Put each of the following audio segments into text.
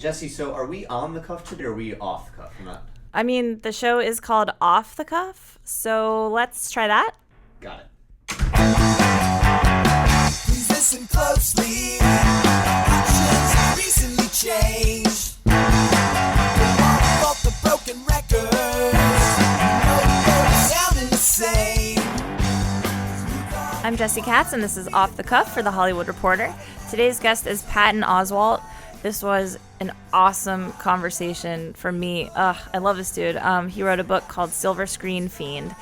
Jesse, so are we on the cuff today or are we off the cuff? I'm not. I mean, the show is called Off the Cuff, so let's try that. Got it. Please listen closely. Options recently changed. Off the broken records. No, sounding the same. I'm Jesse Katz, and this is Off the Cuff for The Hollywood Reporter. Today's guest is Patton Oswalt. This was an awesome conversation for me. I love this dude. He wrote a book called Silver Screen Fiend,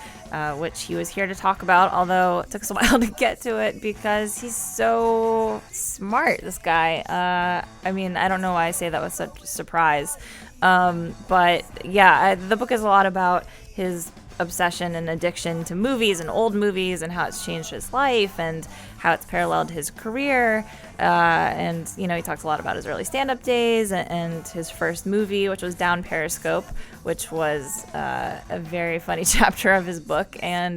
which he was here to talk about, although it took us a while to get to it because he's so smart, this guy. I mean, I don't know why I say that with such surprise. But yeah, the book is a lot about his obsession and addiction to movies and old movies and how it's changed his life and how it's paralleled his career. And, you know, he talks a lot about his early stand-up days and his first movie, which was Down Periscope, which was a very funny chapter of his book. And,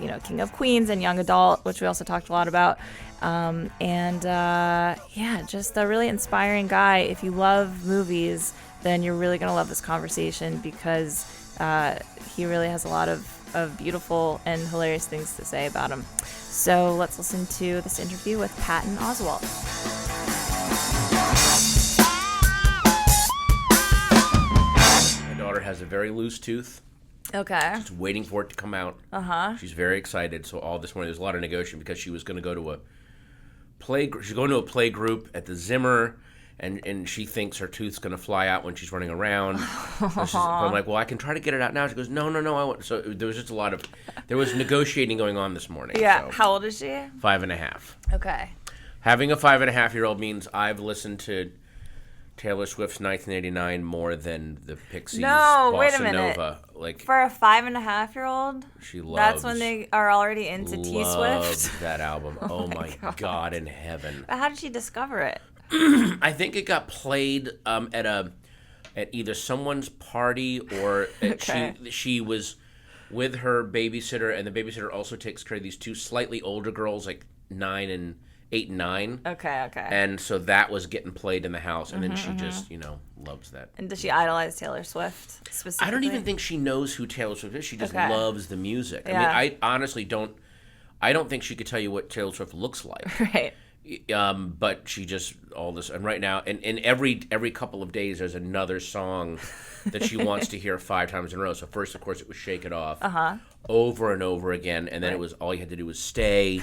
you know, King of Queens and Young Adult, which we also talked a lot about. Yeah, just a really inspiring guy. If you love movies, then you're really going to love this conversation because he really has a lot of beautiful and hilarious things to say about him. So let's listen to this interview with Patton Oswalt. My daughter has a very loose tooth. Okay. She's waiting for it to come out. Uh-huh. She's very excited. So all this morning, there's a lot of negotiation because she was going to go to a play. She's going to a play group at the Zimmer, and she thinks her tooth's going to fly out when she's running around. So I'm like, well, I can try to get it out now. She goes, no, I want. So there was just there was negotiating going on this morning. Yeah. So. How old is she? 5.5. Okay. Having a 5.5-year-old means I've listened to Taylor Swift's 1989 more than the Pixies' wait a Bossa minute. Nova. Like, For a 5.5-year-old? she loves. That's when they are already into T-Swift? Loves that album. Oh my God in heaven. But how did she discover it? I think it got played at either someone's party or Okay. she was with her babysitter, and the babysitter also takes care of these two slightly older girls, like 8 and 9. Okay. And so that was getting played in the house, and then she just, loves that. And does she idolize Taylor Swift specifically? I don't even think she knows who Taylor Swift is. She just Okay. loves the music. Yeah. I mean, I honestly don't think she could tell you what Taylor Swift looks like. Right. But she just all this, and right now, and every couple of days, there's another song that she wants to hear 5 times in a row. So first, of course, it was "Shake It Off," over and over again, and then it was all you had to do was stay.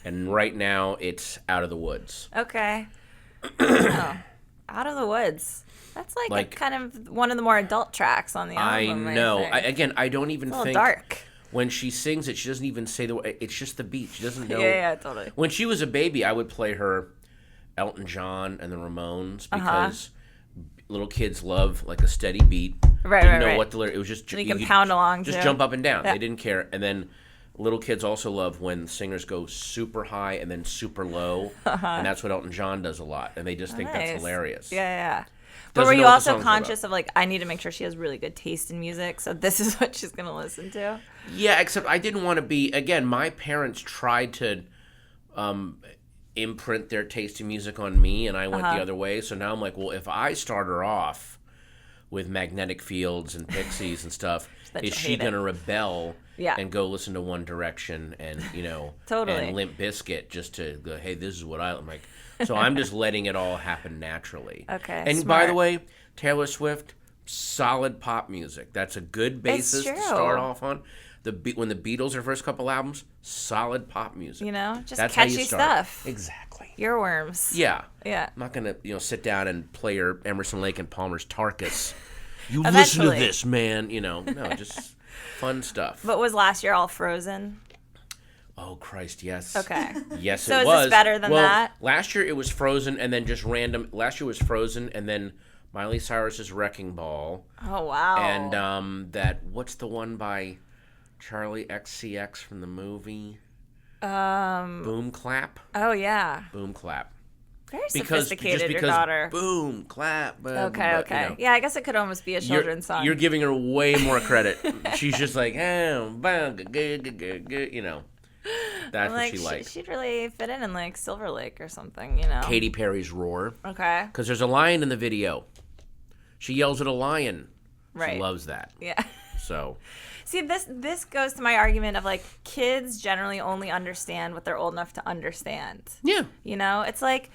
And right now, it's "Out of the Woods." Okay. Oh, Out of the Woods. That's like kind of one of the more adult tracks on the album. I know. Think. I don't even It's a little think dark. when she sings it, she doesn't even say the. It's just the beat. She doesn't know. Yeah, totally. When she was a baby, I would play her Elton John and the Ramones because little kids love like a steady beat. Right, Didn't right, know right. what the lyric. It was just And you can pound along just too. jump up and down. Yeah. They didn't care. And then little kids also love when singers go super high and then super low, and that's what Elton John does a lot. And they just think that's Nice. hilarious. Yeah. But Doesn't were you know what the also songs are conscious of I need to make sure she has really good taste in music, so this is what she's gonna listen to? Yeah, except I didn't want to be. Again, my parents tried to imprint their taste in music on me, and I went the other way. So now I'm like, well, if I start her off with Magnetic Fields and Pixies and stuff, is she going to rebel and go listen to One Direction and, Totally. and Limp Bizkit just to go, hey, this is what I'm like. So I'm just letting it all happen naturally. Okay, And smart. by the way, Taylor Swift, solid pop music. That's a good basis to true. start off on. When the Beatles, their first couple albums, solid pop music. Just That's how you catchy start. stuff. Exactly. Earworms. Yeah. Yeah. I'm not gonna, sit down and play your Emerson, Lake and Palmer's Tarkus. You Eventually. listen to this, man. No, just fun stuff. But was last year all Frozen? Oh Christ, yes. Okay. Yes, So it is was. this better than that? Last year it was Frozen, and then just random. Last year was Frozen, and then Miley Cyrus's Wrecking Ball, Oh wow. and what's the one by Charlie XCX from the movie? Boom Clap. Oh yeah. Boom Clap. Very Because sophisticated, just because your daughter. boom clap. Boom, Okay. boom, Yeah, I guess it could almost be a children's song. You're giving her way more credit. She's just like, oh, That's like, what she liked. She'd really fit in like Silver Lake or something, you know. Katy Perry's Roar. Okay. Because there's a lion in the video. She yells at a lion. Right. She loves that. Yeah. So. See, this goes to my argument of like kids generally only understand what they're old enough to understand. Yeah. You know, it's like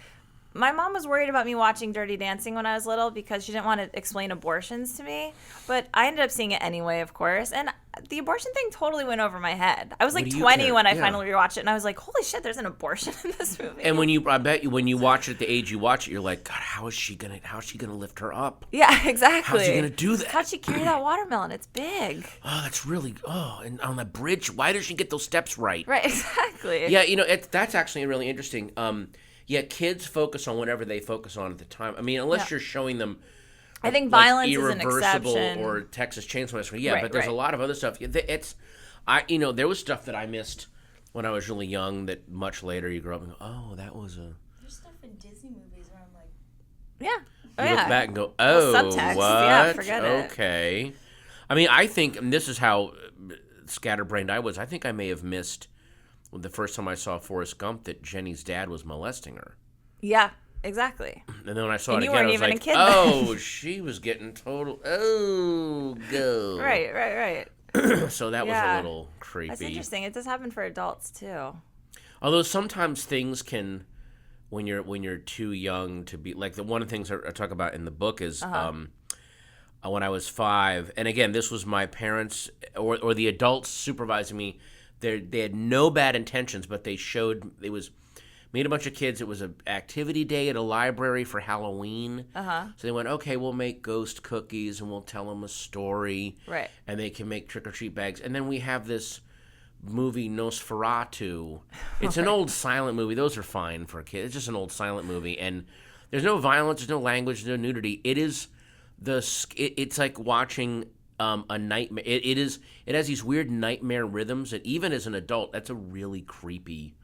my mom was worried about me watching Dirty Dancing when I was little because she didn't want to explain abortions to me. But I ended up seeing it anyway, of course. And the abortion thing totally went over my head. I was like 20 when I finally rewatched it, and I was like, "Holy shit, there's an abortion in this movie." And I bet you when you watch it at the age you watch it, you're like, God, how's she gonna lift her up? Yeah, exactly. How's she gonna do that? How'd she carry that watermelon? It's big. Oh, that's really. And on the bridge, why does she get those steps right? Right, exactly. Yeah, that's actually really interesting. Yeah, kids focus on whatever they focus on at the time. I mean, unless you're showing them. I think like violence is an Irreversible exception. or Texas Chainsaw Massacre. Yeah, Right, but there's right. a lot of other stuff. There was stuff that I missed when I was really young that much later you grow up and go, oh, that was a. There's stuff in Disney movies where I'm like, Yeah. You Oh, look back and go, oh, subtext. what? Yeah, forget it. Okay. I mean, I think, and this is how scatterbrained I was, I think I may have missed the first time I saw Forrest Gump that Jenny's dad was molesting her. Yeah, exactly. And then when I saw And it you again, I weren't was even a like, kid oh, she was getting total, go. Right. So that was Yeah. a little creepy. That's interesting. It does happen for adults too. Although sometimes things can, when you're too young to be, like one of the things I talk about in the book is when I was 5, and again, this was my parents or the adults supervising me. They had no bad intentions, but they showed it was me and a bunch of kids. It was an activity day at a library for Halloween. So they went, okay, we'll make ghost cookies and we'll tell them a story. Right. And they can make trick-or-treat bags. And then we have this movie Nosferatu. It's an old silent movie. Those are fine for a kid. It's just an old silent movie. And there's no violence, there's no language, there's no nudity. It's like watching a nightmare. It has these weird nightmare rhythms that even as an adult, that's a really creepy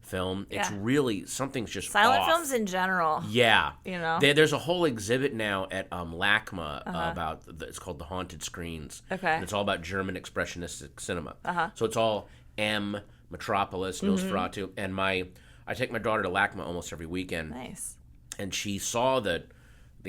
film. It's really, something's just Silent off. films in general. Yeah. You know? There's a whole exhibit now at LACMA about, it's called The Haunted Screens. Okay. And it's all about German expressionistic cinema. So it's all Metropolis, Nosferatu, and I take my daughter to LACMA almost every weekend. Nice. And she saw the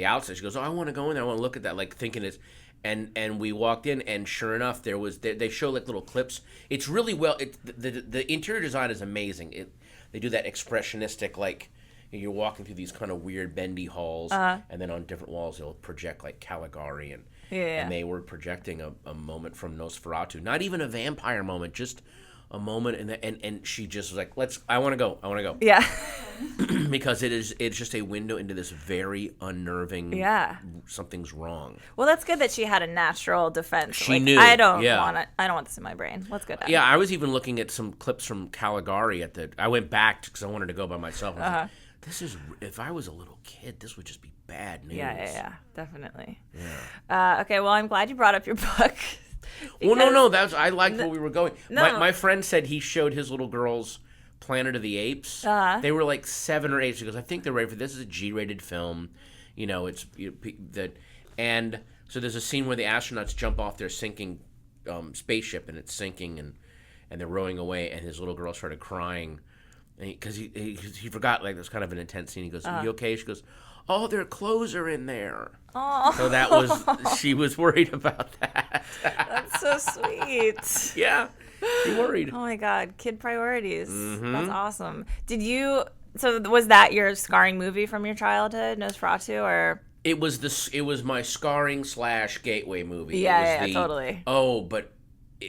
outside. She goes, oh, I want to go in there. I want to look at that, like thinking it's, and we walked in, and sure enough, they show like little clips. It's really well. The interior design is amazing. They do that expressionistic, like you're walking through these kind of weird bendy halls, and then on different walls they'll project like Caligari, and they were projecting a moment from Nosferatu. Not even a vampire moment, just a moment, and she just was like, I want to go. Yeah. Because it's just a window into this very unnerving. Something's wrong. Well, that's good that she had a natural defense. She knew. I don't want this in my brain. Let's go down. Yeah, I was even looking at some clips from Caligari I went back because I wanted to go by myself. And I was like, this is, if I was a little kid, this would just be bad news. Yeah, definitely. Yeah. Okay, well, I'm glad you brought up your book. Well, no, I liked where we were going. No. My friend said he showed his little girls Planet of the Apes. They were like 7 or 8. She goes, I think they're ready for this. Is a G-rated film. You know, it's that, and so there's a scene where the astronauts jump off their sinking spaceship, and it's sinking, and they're rowing away, and his little girl started crying, because he forgot, like, it was kind of an intense scene. He goes, "Are you okay?" She goes, "Oh, their clothes are in there." Oh. So that was, she was worried about that. That's so sweet. Yeah, she worried. Oh my God, kid priorities. Mm-hmm. That's awesome. So was that your scarring movie from your childhood, Nosferatu, or? It was my scarring / gateway movie. Yeah, totally. Oh, but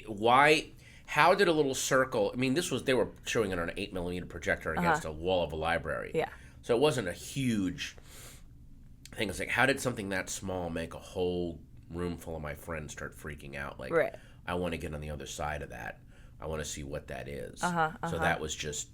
why? How did a little circle? I mean, they were showing it on an 8mm projector against a wall of a library. Yeah. So it wasn't a huge thing. It's like, how did something that small make a whole room full of my friends start freaking out? Like, I want to get on the other side of that. I want to see what that is. So that was just,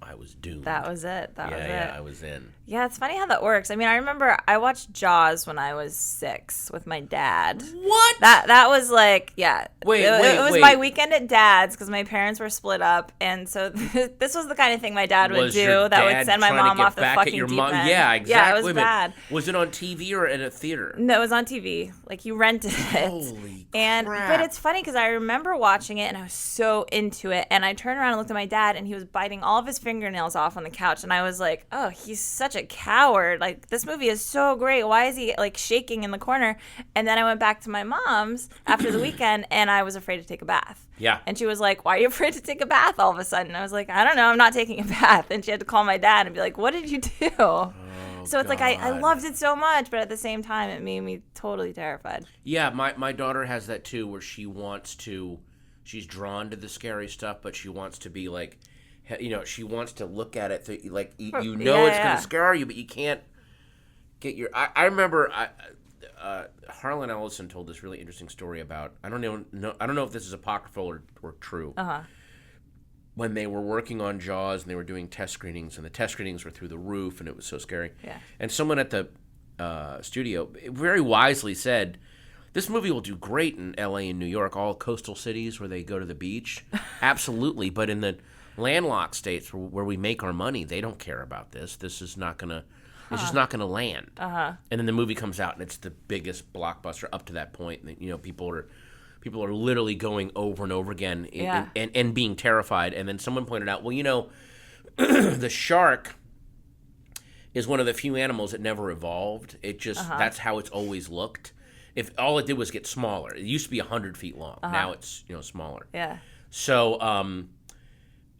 I was doomed. That was it. That was it. Yeah, I was in. Yeah, it's funny how that works. I mean, I remember I watched Jaws when I was 6 with my dad. What? That was like, yeah. Wait, it was my weekend at Dad's because my parents were split up, and so this was the kind of thing my dad would Was do your that would dad send my trying to mom get off the back at fucking your deep mom? end. Yeah, exactly. Yeah, it was Wait a minute. bad. Was it on TV or in a theater? No, it was on TV. Like you rented it. Holy But crap. it's funny because I remember watching it and I was so into it. And I turned around and looked at my dad and he was biting all of his fingernails off on the couch. And I was like, oh, he's such a coward. Like, this movie is so great. Why is he like shaking in the corner? And then I went back to my mom's after the weekend and I was afraid to take a bath. Yeah. And she was like, why are you afraid to take a bath all of a sudden? I was like, I don't know. I'm not taking a bath. And she had to call my dad and be like, what did you do? So it's like I loved it so much, but at the same time, it made me totally terrified. Yeah, my daughter has that too, where she's drawn to the scary stuff, but she wants to be like, she wants to look at it, it's going to scare you, but you can't get your. I remember Harlan Ellison told this really interesting story about, I don't know if this is apocryphal or true. When they were working on Jaws and they were doing test screenings, and the test screenings were through the roof, and it was so scary. Yeah. And someone at the studio very wisely said, this movie will do great in L.A. and New York, all coastal cities where they go to the beach. Absolutely. But in the landlocked states where we make our money, they don't care about this. This is not going to... It's just not going to land. And then the movie comes out, and it's the biggest blockbuster up to that point. And, people are literally going over and over again and being terrified. And then someone pointed out, well, the shark is one of the few animals that never evolved. It just that's how it's always looked. If all it did was get smaller, it used to be 100 feet long. Now it's smaller. Yeah. So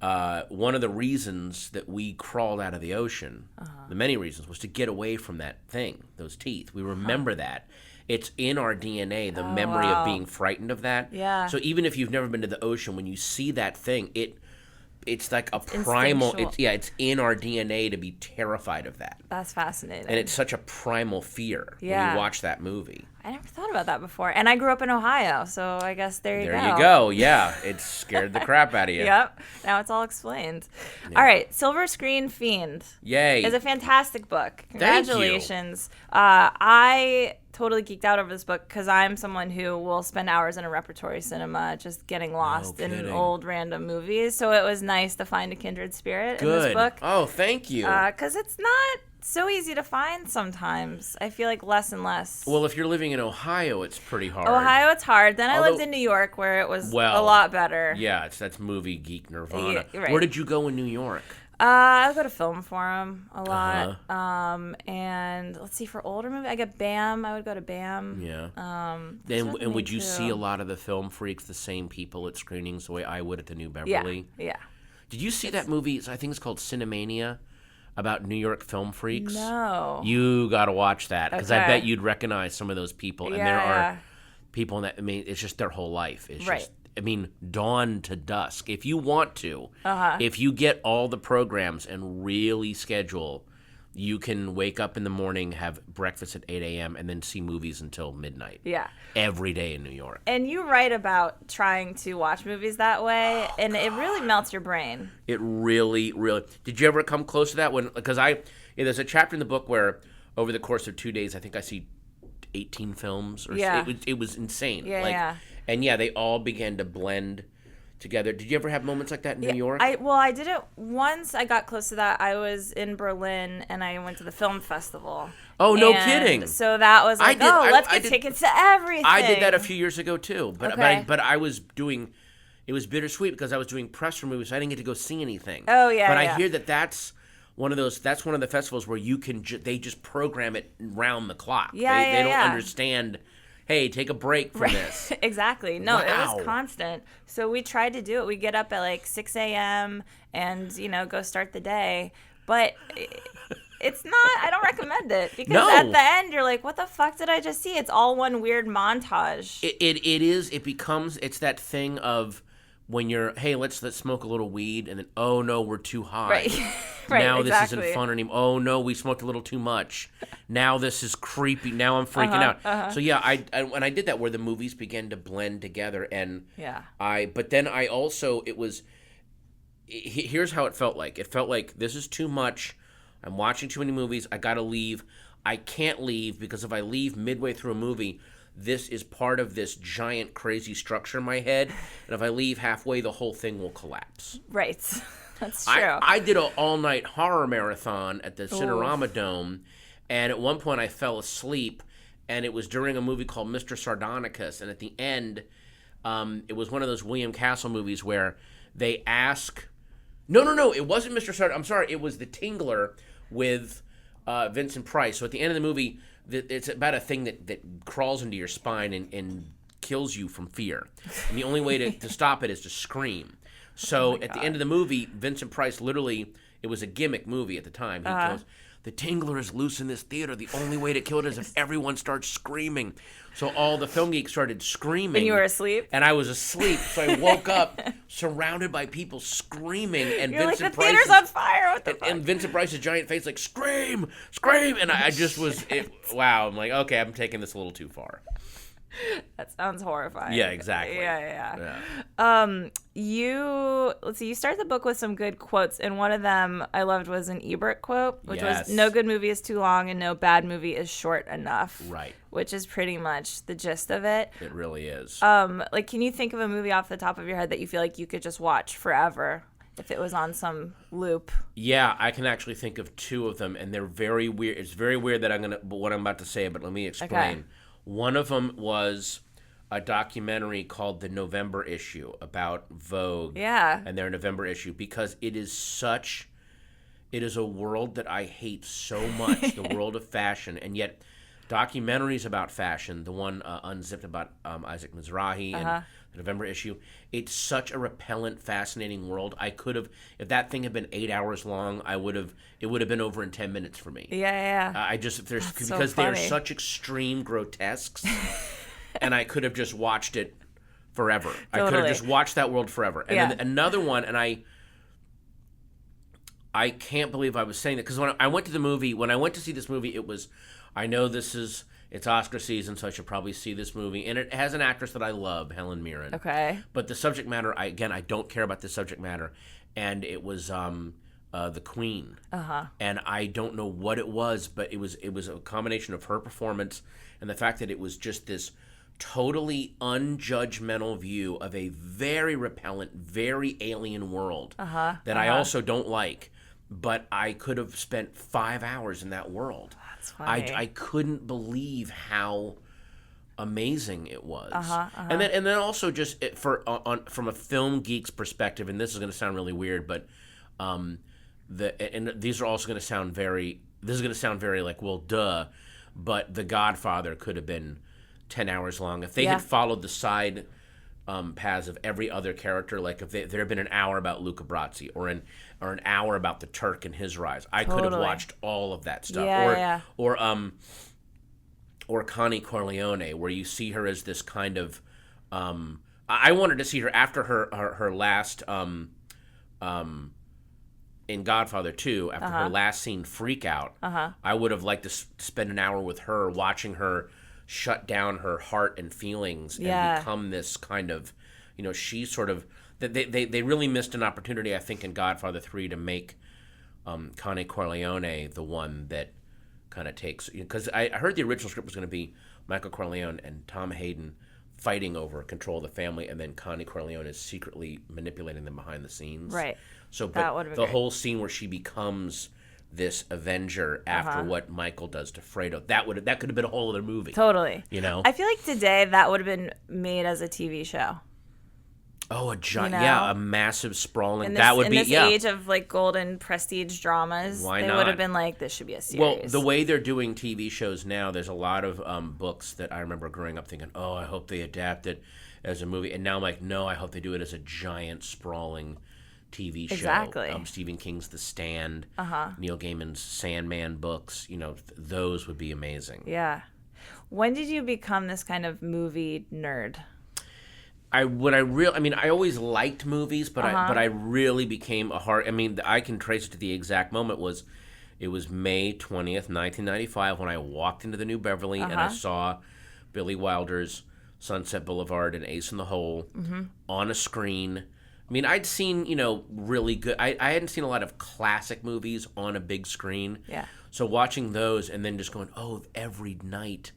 one of the reasons that we crawled out of the ocean, the many reasons, was to get away from that thing, those teeth. We remember that. It's in our DNA, the memory of being frightened of that. Yeah. So even if you've never been to the ocean, when you see that thing, it's like a primal. It's in our DNA to be terrified of that. That's fascinating. And it's such a primal fear when you watch that movie. I never thought about that before. And I grew up in Ohio, so I guess there you go. There you go. Yeah, it scared the crap out of you. Yep. Now it's all explained. Yeah. All right, Silver Screen Fiend. Yay. Is a fantastic book. Congratulations. Thank you. I totally geeked out over this book because I'm someone who will spend hours in a repertory cinema just getting lost in old random movies. So it was nice to find a kindred spirit in this book. Oh, thank you. Because it's not so easy to find sometimes. I feel like less and less. Well, if you're living in Ohio, it's pretty hard. Ohio, it's hard. Then I lived in New York where it was a lot better. Yeah, that's movie geek nirvana. Yeah, right. Where did you go in New York? I go to Film Forum a lot. And let's see, for older movies, I get BAM. I would go to BAM. Yeah. And would you see a lot of the film freaks, the same people at screenings the way I would at the New Beverly? Yeah. Did you see that movie? I think it's called Cinemania, about New York film freaks. No. You got to watch that because I bet you'd recognize some of those people. And there are people in that. I mean, it's just their whole life. It's just. I mean, dawn to dusk. If you want to, if you get all the programs and really schedule, you can wake up in the morning, have breakfast at 8 a.m., and then see movies until midnight. Yeah. Every day in New York. And you write about trying to watch movies that way, and it really melts your brain. It really, really. Did you ever come close to that? Because there's a chapter in the book where over the course of 2 days, I think I see 18 films. It was insane. Yeah. And they all began to blend together. Did you ever have moments like that in New York? I did it once. I got close to that. I was in Berlin and I went to the film festival. Oh, no kidding! So that was like, let's get tickets to everything. I did that a few years ago too, but I was doing. It was bittersweet because I was doing press for movies, so I didn't get to go see anything. Oh yeah. But I hear that's one of those. That's one of the festivals where you can. They just program it round the clock. They don't understand. Hey, take a break from this. Exactly. No, it was constant. So we tried to do it. We get up at like 6 a.m. and, go start the day. But it's not, I don't recommend it. Because at the end, you're like, what the fuck did I just see? It's all one weird montage. It's that thing of when you're, hey, let's smoke a little weed. And then, oh, no, we're too high. Right. Now this isn't fun anymore. Oh, no, we smoked a little too much. Now this is creepy. Now I'm freaking out. So, when I did that where the movies began to blend together. And but then I also, here's how it felt like. It felt like this is too much. I'm watching too many movies. I got to leave. I can't leave because if I leave midway through a movie, this is part of this giant crazy structure in my head. And if I leave halfway, the whole thing will collapse. Right. That's true. I did an all-night horror marathon at the Cinerama Dome, and at one point I fell asleep, and it was during a movie called Mr. Sardonicus, and at the end, it was one of those William Castle movies where they ask... No, it wasn't Mr. Sardonicus. I'm sorry, it was The Tingler with Vincent Price. So at the end of the movie, it's about a thing that crawls into your spine and kills you from fear. And the only way to stop it is to scream. So at the end of the movie, Vincent Price literally, it was a gimmick movie at the time. He goes, the Tingler is loose in this theater. The only way to kill it is if everyone starts screaming. So all the film geeks started screaming. And you were asleep? And I was asleep. So I woke up surrounded by people screaming. And You're Vincent like, the Price's, theater's on fire. What the fuck? and Vincent Price's giant face like, scream, scream. And I just was, wow. I'm like, okay, I'm taking this a little too far. That sounds horrifying. Yeah, exactly. Yeah. You start the book with some good quotes, and one of them I loved was an Ebert quote, which was, no good movie is too long and no bad movie is short enough. Right. Which is pretty much the gist of it. It really is. Like, can you think of a movie off the top of your head that you feel like you could just watch forever if it was on some loop? Yeah, I can actually think of two of them, and they're very weird. It's very weird that what I'm about to say, but let me explain. Okay. One of them was a documentary called The November Issue about Vogue. Yeah. And their November issue, because it is a world that I hate so much, the world of fashion, and yet documentaries about fashion, the one Unzipped about Isaac Mizrahi and the November issue, it's such a repellent, fascinating world. I could have, if that thing had been 8 hours long, it would have been over in 10 minutes for me. Yeah. Because they're such extreme grotesques, and I could have just watched it forever. Totally. I could have just watched that world forever. And then another one, and I can't believe I was saying that, because when I went to see this movie, it was, I know it's Oscar season, so I should probably see this movie. And it has an actress that I love, Helen Mirren. Okay. But the subject matter, I don't care about the subject matter. And it was The Queen. And I don't know what it was, but it was a combination of her performance and the fact that it was just this totally unjudgmental view of a very repellent, very alien world that I also don't like. But I could have spent 5 hours in that world. That's funny. I couldn't believe how amazing it was. And then also just from a film geek's perspective, and this is going to sound really weird, but these are also going to sound very. This is going to sound very like, well, duh. But The Godfather could have been 10 hours long if they had followed the side paths of every other character. Like if there had been an hour about Luca Brasi or an hour about the Turk and his rise, I could have watched all of that stuff. Or Connie Corleone, where you see her as this kind of. I wanted to see her after her last in Godfather 2, after her last scene freak out. I would have liked to spend an hour with her, watching her shut down her heart and feelings and become this kind of, she's sort of, they really missed an opportunity, I think, in Godfather 3 to make Connie Corleone the one that kind of takes, because I heard the original script was going to be Michael Corleone and Tom Hayden fighting over control of the family, and then Connie Corleone is secretly manipulating them behind the scenes. Right. So, That but would've been the great. whole scene where she becomes this Avenger after what Michael does to Fredo, that could have been a whole other movie. Totally. I feel like today that would have been made as a TV show. Oh, a giant, You know? a massive sprawling. In this age of like golden prestige dramas, Why they not? would have been like, this should be a series. Well, the way they're doing TV shows now, there's a lot of books that I remember growing up thinking, oh, I hope they adapt it as a movie. And now I'm like, no, I hope they do it as a giant, sprawling TV show. Exactly. Stephen King's The Stand, Neil Gaiman's Sandman books, those would be amazing. Yeah. When did you become this kind of movie nerd? I always liked movies, but I really became I can trace it to the exact moment. It was May 20th, 1995 when I walked into the New Beverly and I saw Billy Wilder's Sunset Boulevard and Ace in the Hole on a screen I mean, I'd seen, really good. I hadn't seen a lot of classic movies on a big screen. Yeah. So watching those and then just going, oh, every night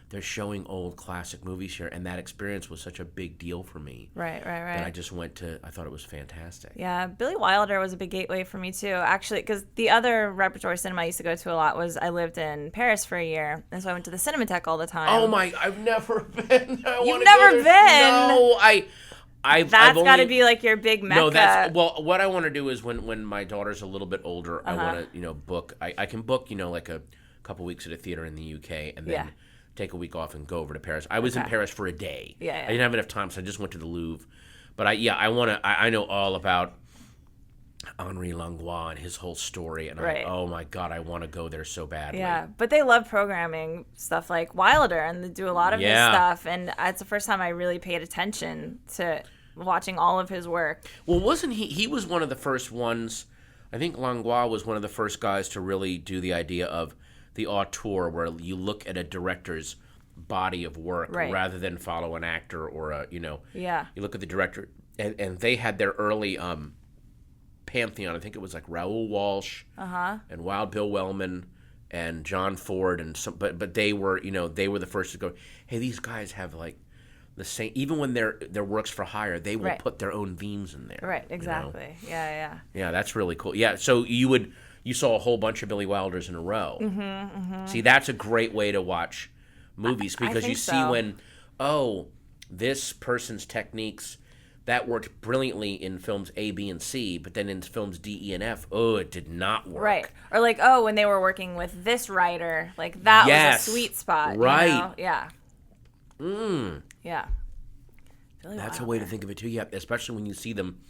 they're showing old classic movies here. And that experience was such a big deal for me. Right. That I just I thought it was fantastic. Yeah, Billy Wilder was a big gateway for me too, actually, because the other repertory cinema I used to go to a lot was I lived in Paris for a year, and so I went to the Cinematheque all the time. Oh my! I've never been. You've never been? No, That's got to be like your big mecca. No, what I want to do is when my daughter's a little bit older, I want to book. I can book like a couple weeks at a theater in the UK, and then take a week off and go over to Paris. I was in Paris for a day. Yeah. I didn't have enough time, so I just went to the Louvre. But I know all about Henri Langlois and his whole story, and oh my God, I want to go there so badly. Yeah, but they love programming stuff like Wilder, and they do a lot of his stuff, and it's the first time I really paid attention to watching all of his work. Well, wasn't he was one of the first ones, I think Langlois was one of the first guys to really do the idea of the auteur, where you look at a director's body of work rather than follow an actor or you look at the director, and they had their early pantheon. I think it was like Raoul Walsh and Wild Bill Wellman and John Ford and some, but they were they were the first to go, hey, these guys have like the same, even when their works for hire, they will put their own themes in there. Right, exactly. Yeah, that's really cool. Yeah, so you saw a whole bunch of Billy Wilders in a row. See, that's a great way to watch movies, because you see when, this person's techniques that worked brilliantly in films A, B, and C, but then in films D, E, and F, it did not work. Right. Or like, when they were working with this writer, like that was a sweet spot. Right. Yeah. Yeah. Billy That's Wilder. a way to think of it too. Yeah, especially when you see them.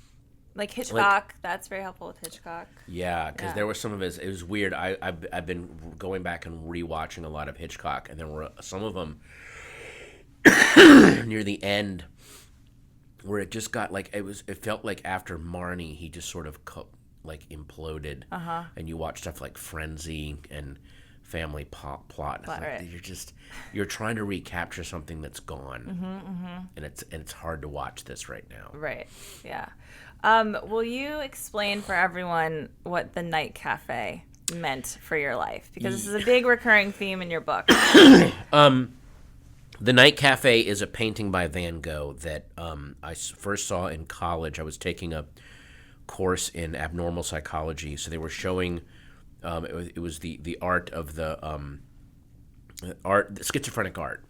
Like Hitchcock, that's very helpful with Hitchcock. Yeah, because there were some of his. It was weird. I've been going back and rewatching a lot of Hitchcock, and there were some of them near the end where it just got like it felt like after Marnie he just sort of like imploded. And you watch stuff like Frenzy and Family Plot. And you're trying to recapture something that's gone, and it's hard to watch this right now. Right. Yeah. Will you explain for everyone what the Night Cafe meant for your life? Because this is a big recurring theme in your book. The Night Cafe is a painting by Van Gogh that I first saw in college. I was taking a course in abnormal psychology, so they were showing it was the art of the schizophrenic art,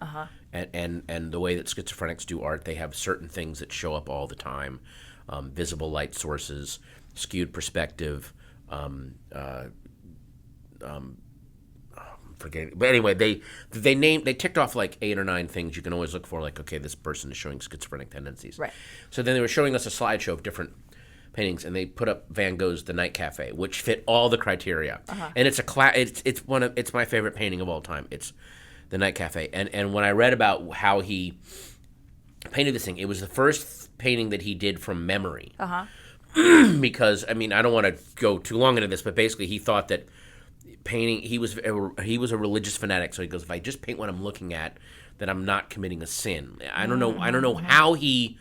and the way that schizophrenics do art. They have certain things that show up all the time. Visible light sources, skewed perspective, forgetting. But anyway, they ticked off like 8 or 9 things you can always look for. Like, okay, this person is showing schizophrenic tendencies. Right. So then they were showing us a slideshow of different paintings, and they put up Van Gogh's The Night Cafe, which fit all the criteria. And it's it's my favorite painting of all time. It's The Night Cafe, and when I read about how he painted this thing, it was the first painting that he did from memory. Because I mean, I don't want to go too long into this, but basically he thought that painting, he was a religious fanatic, so he goes, if I just paint what I'm looking at, then I'm not committing a sin. I don't know how he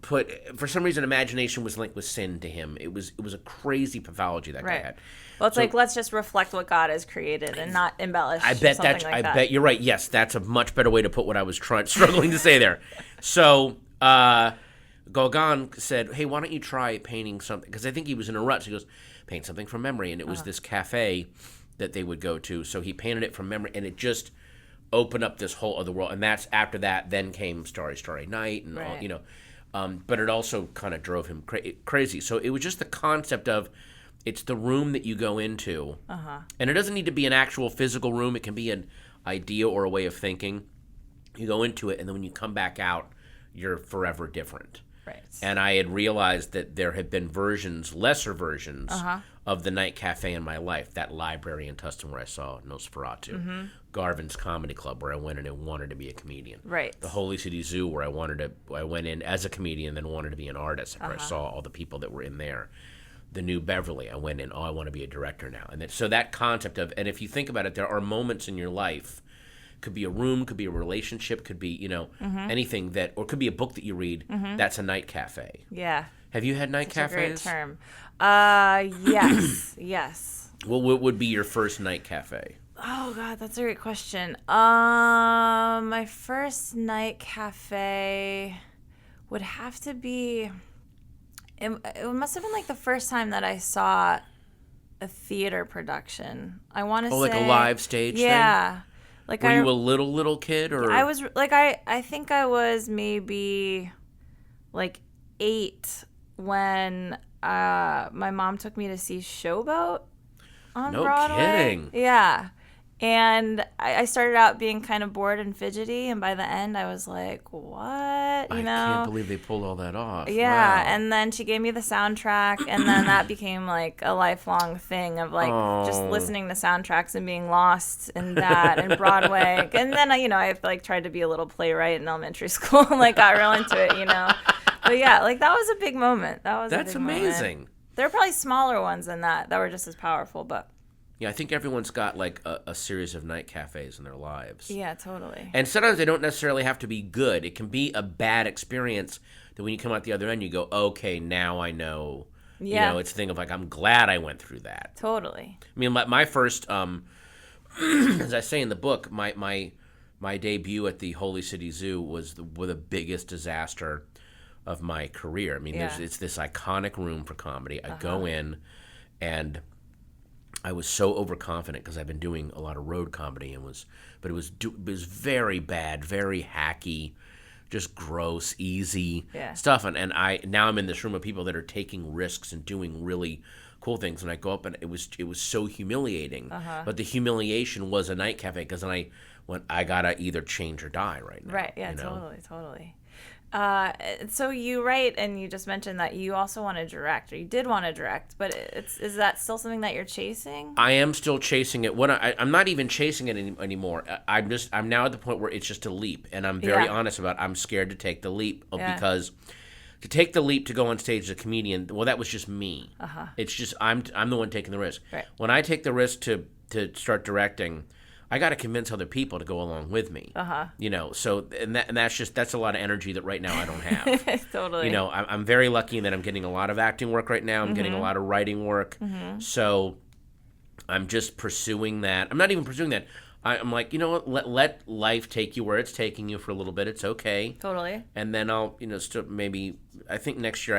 put, for some reason imagination was linked with sin to him. It was a crazy pathology that guy had. Well, it's like, let's just reflect what God has created and not embellish. I bet you're right. Yes, that's a much better way to put what I was struggling to say there. So Gauguin said, hey, why don't you try painting something? Because I think he was in a rut. So he goes, paint something from memory. And it was this cafe that they would go to. So he painted it from memory, and it just opened up this whole other world. And that's after that, then came Starry, Starry Night and all, but it also kind of drove him crazy. So it was just the concept of, it's the room that you go into. And it doesn't need to be an actual physical room. It can be an idea or a way of thinking. You go into it, and then when you come back out, you're forever different. Right. And I had realized that there had been lesser versions of the Night Cafe in my life. That library in Tustin where I saw Nosferatu. Garvin's Comedy Club where I went in and wanted to be a comedian. Right. The Holy City Zoo where I went in as a comedian, then wanted to be an artist after I saw all the people that were in there. The New Beverly, I went in, I want to be a director now. And so that concept of, and if you think about it, there are moments in your life, could be a room, could be a relationship, could be, anything that, or could be a book that you read, that's a night cafe. Yeah. Have you had night That's a great cafes? term. Yes, yes. What would be your first night cafe? Oh God, that's a great question. My first night cafe would have to be. It must have been like the first time that I saw a theater production. I want to say. Oh, like a live stage thing? Yeah. Like Were you a little kid or? I was like I think I was maybe like 8 when my mom took me to see Showboat on No Broadway. kidding. Yeah. And I started out being kind of bored and fidgety, and by the end I was like, what? You know? I can't believe they pulled all that off. Yeah, Wow. and then she gave me the soundtrack, and then that became like a lifelong thing of like just listening to soundtracks and being lost in that and Broadway. And then I like tried to be a little playwright in elementary school and like got real into it, you know. But yeah, like that was a big moment. That's amazing. There were probably smaller ones than that were just as powerful, but Yeah, I think everyone's got like a series of night cafes in their lives. yeah, totally. And sometimes they don't necessarily have to be good. It can be a bad experience that when you come out the other end, you go, okay, now I know. Yeah. You know, it's a thing of like, I'm glad I went through that. Totally. I mean, my first, as I say in the book, my debut at the Holy City Zoo was the biggest disaster of my career. I mean, Yeah. it's this iconic room for comedy. I go in, and I was so overconfident because I've been doing a lot of road comedy, it was very bad, very hacky, just gross, easy stuff. And now I'm in this room of people that are taking risks and doing really cool things. And I go up, and it was so humiliating. But the humiliation was a night cafe because then I gotta either change or die right now. Right. Yeah. you know? Totally. So you write, and you just mentioned that you also want to direct, or you did want to direct, but is that still something that you're chasing? I am still chasing it. I'm not even chasing it anymore. I'm now at the point where it's just a leap, and I'm very honest about it. I'm scared to take the leap because to take the leap to go on stage as a comedian, well, that was just me. It's just I'm the one taking the risk. Right. When I take the risk to start directing, I got to convince other people to go along with me. You know, so that's a lot of energy that right now I don't have. Totally. You know, I'm very lucky in that I'm getting a lot of acting work right now. I'm getting a lot of writing work. So I'm just pursuing that. I'm not even pursuing that. I'm like, you know what? Let life take you where it's taking you for a little bit. It's okay. Totally. And then I'll, maybe I think next year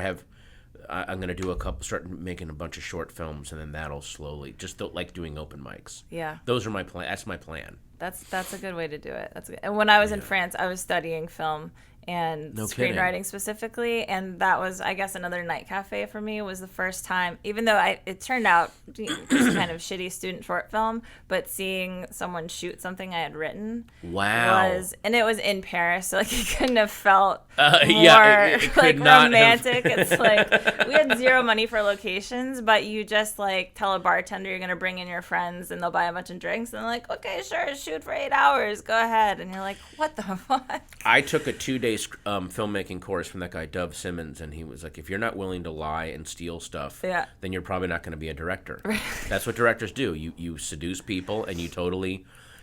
I'm going to do start making a bunch of short films, and then that'll slowly, just like doing open mics. Yeah. Those are my plan. That's my plan. That's a good way to do it. That's good. And when I was in France, I was studying film and screenwriting specifically, and that was, I guess, another night cafe for me. It was the first time, even though it turned out just kind of shitty student short film, but seeing someone shoot something I had written and it was in Paris, so like it couldn't have felt more it could like not romantic. It's like we had zero money for locations, but you just like tell a bartender you're gonna bring in your friends, and they'll buy a bunch of drinks, and they're like, okay, sure, shoot for 8 hours, go ahead, and you're like, what the fuck? I took a 2-day filmmaking course from that guy Dove Simmons, and he was like, if you're not willing to lie and steal stuff, then you're probably not going to be a director. That's what directors do. You seduce people, and you go to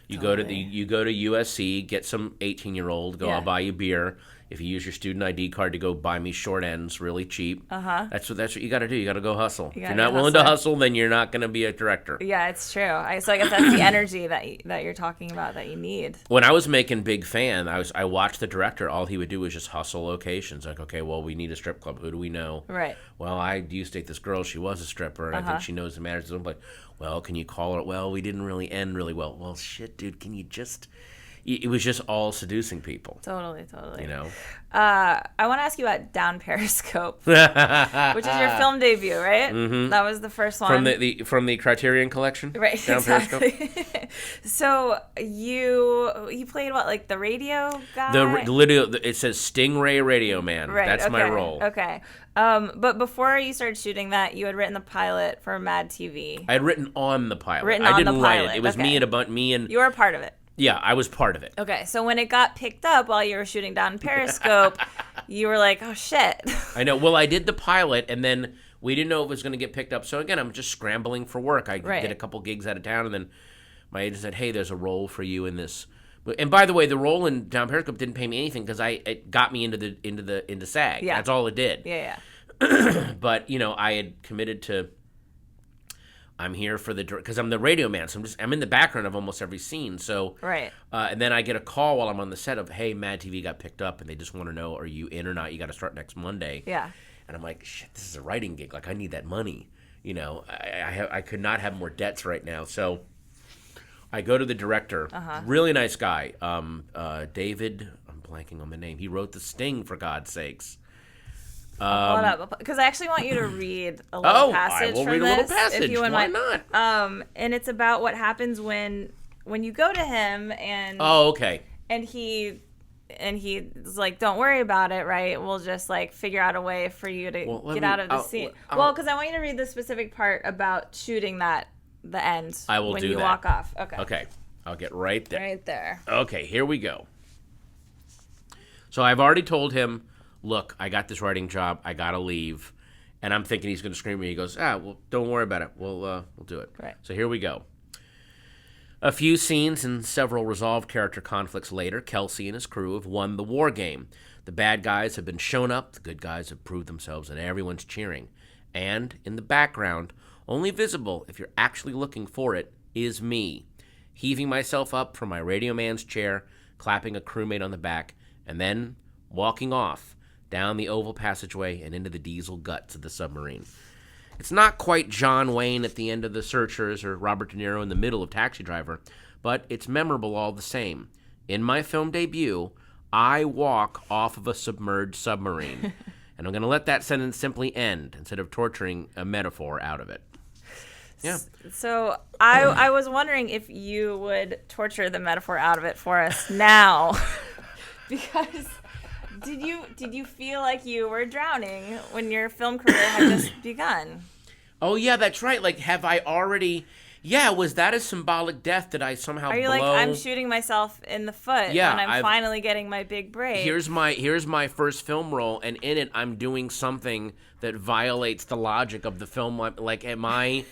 USC, get some 18-year-old, I'll buy you beer. If you use your student ID card to go buy me short ends really cheap, that's what you got to do. You got to go hustle. If you're not willing to hustle, then you're not going to be a director. Yeah, it's true. So I guess that's the energy that you're talking about that you need. When I was making Big Fan, I watched the director. All he would do was just hustle locations. Like, okay, well, we need a strip club. Who do we know? Right. Well, I used to date this girl. She was a stripper, and I think she knows the managers. I'm like, well, can you call her? Well, we didn't really end really well. Well, shit, dude, can you just... It was just all seducing people. Totally. You know? I want to ask you about Down Periscope, which is your film debut, right? Mm-hmm. That was the first one. From the Criterion Collection? Right, Down exactly. Periscope? So you played what, like the radio guy? It says Stingray Radio Man. Right, That's my role. Okay. But before you started shooting that, you had written the pilot for Mad TV. I had written on the pilot. I didn't write it. It was me and You were a part of it. Yeah, I was part of it. Okay, so when it got picked up while you were shooting Down Periscope, you were like, oh, shit. I know. Well, I did the pilot, and then we didn't know if it was going to get picked up. So, again, I'm just scrambling for work. I did a couple gigs out of town, and then my agent said, hey, there's a role for you in this. And by the way, the role in Down Periscope didn't pay me anything because it got me into SAG. Yeah. That's all it did. Yeah. But I had committed to. I'm here for because I'm the radio man, so I'm in the background of almost every scene. So Right. And then I get a call while I'm on the set of, hey, Mad TV got picked up, and they just want to know, are you in or not? You got to start next Monday. Yeah. And I'm like, shit, this is a writing gig. Like, I need that money. I could not have more debts right now. So I go to the director, really nice guy, David. I'm blanking on the name. He wrote The Sting, for God's sakes. Hold up, because I actually want you to read a little passage I will from read a this, little passage. if you wouldn't Why mind. not? And it's about what happens when you go to him and Okay. and he's like, don't worry about it, right? We'll just like figure out a way for you to get out of the scene. Well, because I want you to read the specific part about shooting the end. I will when do you that. walk off. Okay. Okay. I'll get right there. Right there. Okay, here we go. So I've already told him, look, I got this writing job. I got to leave. And I'm thinking he's going to scream at me. He goes, well, don't worry about it. We'll do it. Right. So here we go. A few scenes and several resolved character conflicts later, Kelsey and his crew have won the war game. The bad guys have been shown up, the good guys have proved themselves, and everyone's cheering. And in the background, only visible if you're actually looking for it, is me, heaving myself up from my radio man's chair, clapping a crewmate on the back, and then walking off down the oval passageway and into the diesel guts of the submarine. It's not quite John Wayne at the end of The Searchers or Robert De Niro in the middle of Taxi Driver, but it's memorable all the same. In my film debut, I walk off of a submerged submarine. And I'm going to let that sentence simply end instead of torturing a metaphor out of it. Yeah. So I was wondering if you would torture the metaphor out of it for us now. Because did you feel like you were drowning when your film career had just begun? Oh, yeah, that's right. Like, have I already... Yeah, was that a symbolic death that I somehow Are you blow? like, I'm shooting myself in the foot when I'm finally getting my big break? Here's my first film role, and in it, I'm doing something that violates the logic of the film. Like, am I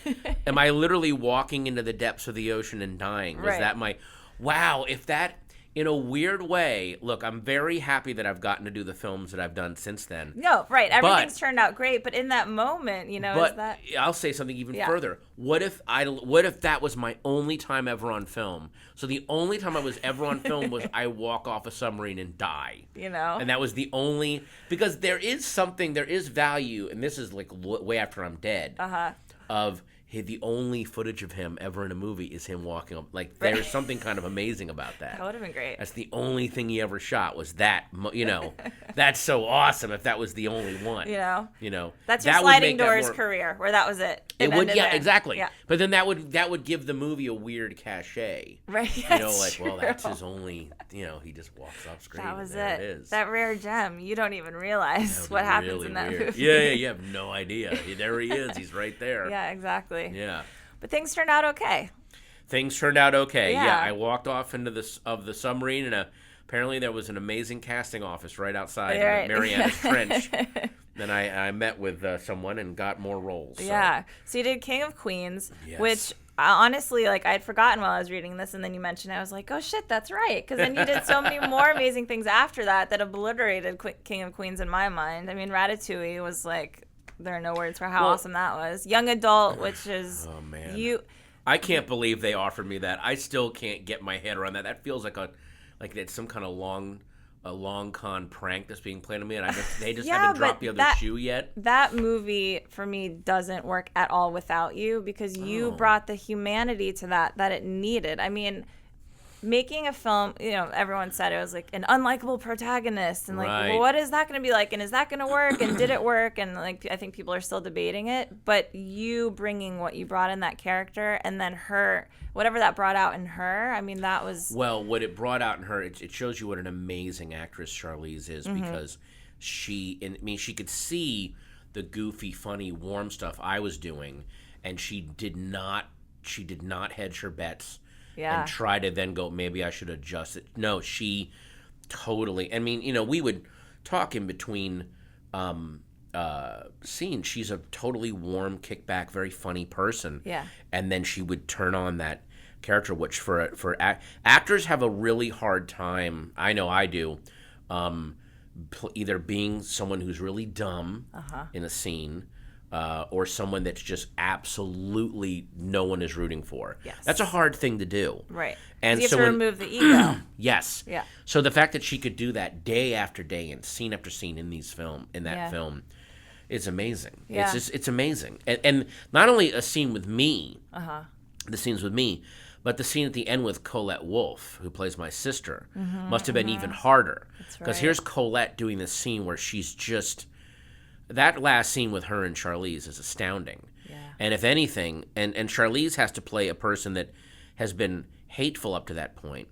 literally walking into the depths of the ocean and dying? Was that my... Wow, if that... In a weird way, look, I'm very happy that I've gotten to do the films that I've done since then. No, right. Everything's turned out great, but in that moment, is that... I'll say something even further. What if that was my only time ever on film? So the only time I was ever on film was I walk off a submarine and die. And that was the only... Because there is value, and this is like way after I'm dead, of... Hey, the only footage of him ever in a movie is him walking up. Like, there's something kind of amazing about that. That would have been great. That's the only thing he ever shot was that, That's so awesome if that was the only one. That's your sliding doors career, where that was it. It would, yeah, there. exactly. Yeah. But then that would give the movie a weird cachet. Right. Well, that's his only, he just walks off screen. That was and there it is. That rare gem. You don't even realize what happens really in that weird. movie. Yeah, you have no idea. There he is. He's right there. Yeah, exactly. Yeah. But things turned out okay. Things turned out okay. Yeah. Yeah, I walked off into the submarine, and apparently there was an amazing casting office right outside Mariana's Trench. Then I met with someone and got more roles. So. Yeah. So you did King of Queens, Yes. which honestly, like, I'd forgotten while I was reading this, and then you mentioned it. I was like, oh shit, that's right. Because then you did so many more amazing things after that obliterated King of Queens in my mind. I mean, Ratatouille was like... There are no words for how awesome that was. Young Adult, which is I can't believe they offered me that. I still can't get my head around that. That feels like it's some kind of long con prank that's being played on me, and they just haven't dropped the other shoe yet. That movie for me doesn't work at all without you, because you brought the humanity to that it needed. I mean, making a film, everyone said it was like an unlikable protagonist, and like, well, what is that going to be like, and is that going to work, and did it work? And like, I think people are still debating it, but you bringing what you brought in that character, and then her, whatever that brought out in her, I mean, that was... Well, what it brought out in her, it shows you what an amazing actress Charlize is, because she could see the goofy, funny, warm stuff I was doing, and she did not hedge her bets. Yeah. And try to then go, maybe I should adjust it. No, she totally... I mean, we would talk in between scenes. She's a totally warm, kickback, very funny person. Yeah. And then she would turn on that character, which for actors have a really hard time, I know I do, either being someone who's really dumb in a scene, or someone that's just absolutely no one is rooting for. Yes. That's a hard thing to do. Right. And you have so to remove the ego. Yes. Yeah. So the fact that she could do that day after day and scene after scene in that film, is amazing. Yeah. It's amazing. And not only a scene with me, the scenes with me, but the scene at the end with Colette Wolfe, who plays my sister, must have been even harder. Because here's Colette doing this scene where she's just... That last scene with her and Charlize is astounding. Yeah. And if anything, and Charlize has to play a person that has been hateful up to that point,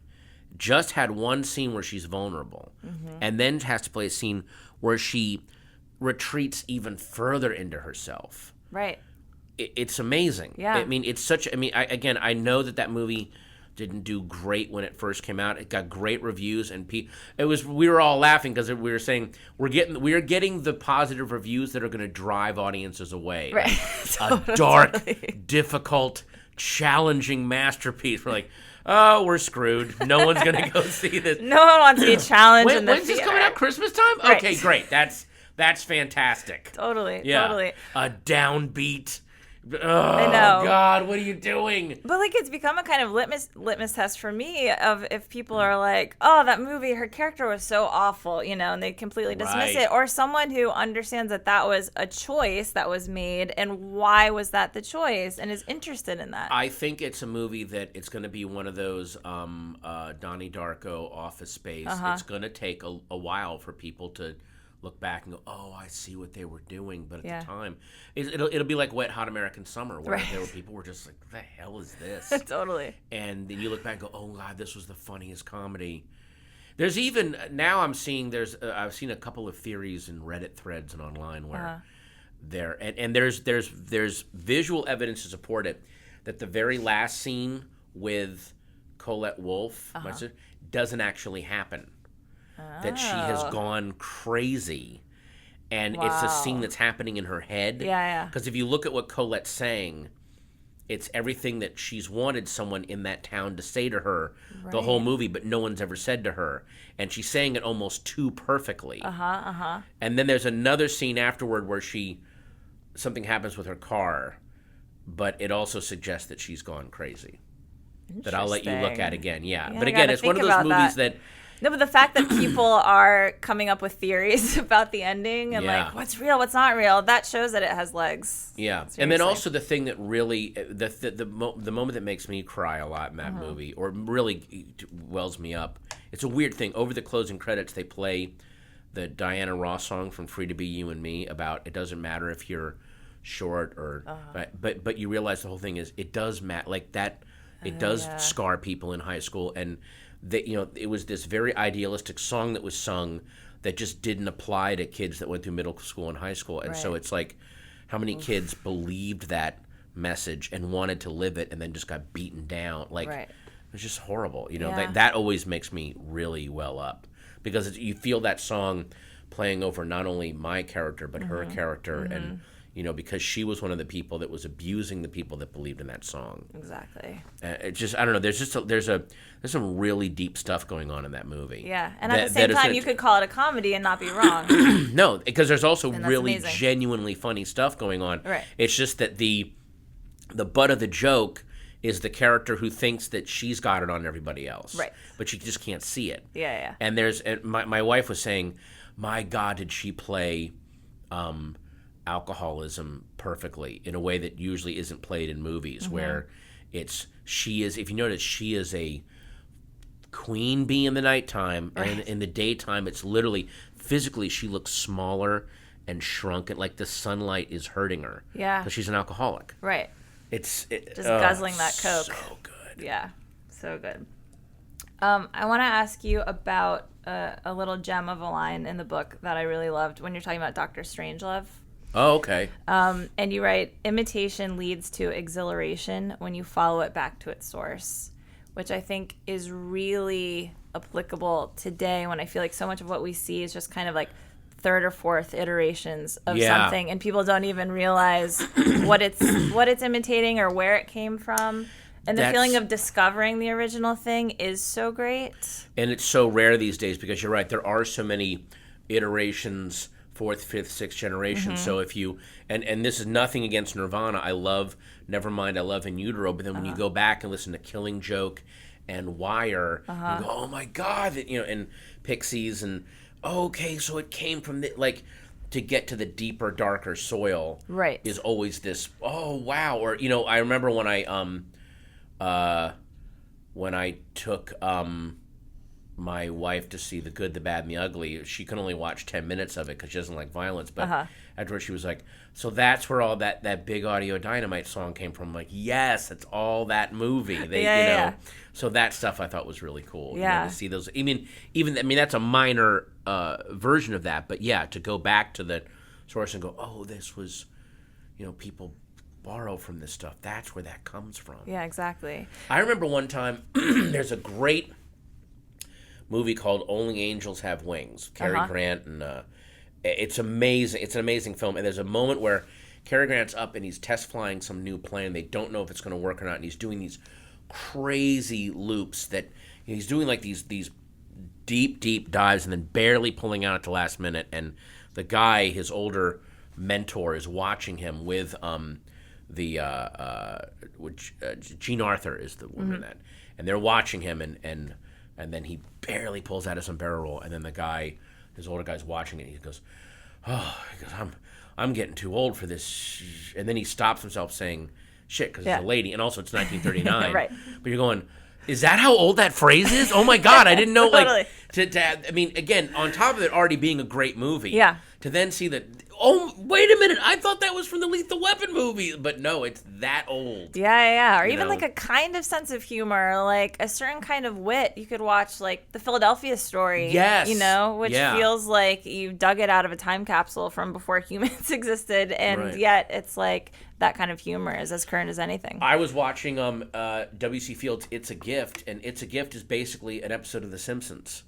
just had one scene where she's vulnerable, and then has to play a scene where she retreats even further into herself. Right. It's amazing. Yeah. I mean, it's such... I mean, I know that movie didn't do great when it first came out. It got great reviews, and we were all laughing because we were saying we are getting the positive reviews that are going to drive audiences away. Right. A dark, difficult, challenging masterpiece. We're like, oh, we're screwed. No one's going to go see this. No one wants to be challenged in the When's this theater. coming out? Christmas time? Right. Okay, great. That's fantastic. Totally. Yeah. Totally. A downbeat. Oh, I know. God, what are you doing? But like, it's become a kind of litmus test for me of if people are like, oh, that movie, her character was so awful, and they completely dismiss Right. it, or someone who understands that was a choice that was made, and why was that the choice, and is interested in that. I think it's a movie that it's going to be one of those Donnie Darko Office Space. It's going to take a while for people to look back and go, oh, I see what they were doing. But at the time, it'll be like Wet Hot American Summer, where people were just like, what the hell is this? Totally. And then you look back and go, oh, God, this was the funniest comedy. There's even, now I'm seeing, I've seen a couple of theories in Reddit threads and online where there's visual evidence to support it, that the very last scene with Colette Wolfe my sister, doesn't actually happen. That she has gone crazy, and it's a scene that's happening in her head. Yeah. Because if you look at what Colette's saying, it's everything that she's wanted someone in that town to say to her the whole movie, but no one's ever said to her. And she's saying it almost too perfectly. And then there's another scene afterward where something happens with her car, but it also suggests that she's gone crazy. That I'll let you look at again. Yeah. But again, it's one of those movies that... No, but the fact that people are coming up with theories about the ending and like, what's real, what's not real, that shows that it has legs. Yeah. Seriously. And then also the thing that really, the moment that makes me cry a lot in that movie, or really wells me up, it's a weird thing. Over the closing credits, they play the Diana Ross song from Free to Be You and Me about it doesn't matter if you're short or, but you realize the whole thing is it does matter, like that, it does scar people in high school, and it was this very idealistic song that was sung that just didn't apply to kids that went through middle school and high school. And so it's like, how many kids believed that message and wanted to live it and then just got beaten down? Like, it was just horrible. That always makes me really well up, because you feel that song playing over not only my character, but her character. And, because she was one of the people that was abusing the people that believed in that song. Exactly. It just, I don't know. There's some really deep stuff going on in that movie. Yeah, and at the same time, you could call it a comedy and not be wrong. No, because there's also really amazing. genuinely funny stuff going on. Right. It's just that the butt of the joke is the character who thinks that she's got it on everybody else. Right. But she just can't see it. Yeah. And my wife was saying, my God, did she play alcoholism perfectly in a way that usually isn't played in movies, where she is, if you notice, she is a queen bee in the nighttime, and in the daytime it's literally physically she looks smaller and shrunken, like the sunlight is hurting her. Yeah. Because she's an alcoholic. Right. Just guzzling that Coke. So good. Yeah, so good. I want to ask you about a little gem of a line in the book that I really loved when you're talking about Dr. Strangelove. Oh, okay. And you write, imitation leads to exhilaration when you follow it back to its source, which I think is really applicable today, when I feel like so much of what we see is just kind of like third or fourth iterations of something, and people don't even realize what it's imitating or where it came from. And the feeling of discovering the original thing is so great. And it's so rare these days, because you're right, there are so many iterations, fourth, fifth, sixth generation. So if you and this is nothing against Nirvana. I love Nevermind. I love In Utero. But then when you go back and listen to Killing Joke and Wire, you go, oh my God, and Pixies and okay, so it came from the to get to the deeper, darker soil. Right. Is always this. Oh wow, or I remember when I took my wife to see The Good, the Bad, and the Ugly. She could only watch 10 minutes of it because she doesn't like violence. But afterwards she was like, so that's where all that Big Audio Dynamite song came from. I'm like, yes, it's all that movie. They, So that stuff I thought was really cool. Yeah. To see those. Even that's a minor version of that. But yeah, to go back to the source and go, oh, this was, people borrow from this stuff. That's where that comes from. Yeah, exactly. I remember one time there's a great movie called Only Angels Have Wings. Cary Grant, and it's amazing. It's an amazing film. And there's a moment where Cary Grant's up and he's test flying some new plane. They don't know if it's going to work or not. And he's doing these crazy loops that he's doing like these deep dives and then barely pulling out at the last minute. And the guy, his older mentor, is watching him with Jean Arthur is the woman in that. And they're watching him and then he barely pulls out his barrel roll, and then the guy, his older guy's watching it. He goes, I'm getting too old for this, and then he stops himself saying, "Shit," because it's a lady, and also it's 1939. Right. But you're going, is that how old that phrase is? Oh my God, I didn't know. Totally. Again, on top of it already being a great movie, to then see that. Oh, wait a minute! I thought that was from the Lethal Weapon movie, but no, it's that old. Yeah. Or even like a kind of sense of humor, like a certain kind of wit. You could watch like the Philadelphia Story. Yes. Which feels like you dug it out of a time capsule from before humans existed, and yet it's like that kind of humor is as current as anything. I was watching W.C. Fields' It's a Gift, and It's a Gift is basically an episode of The Simpsons.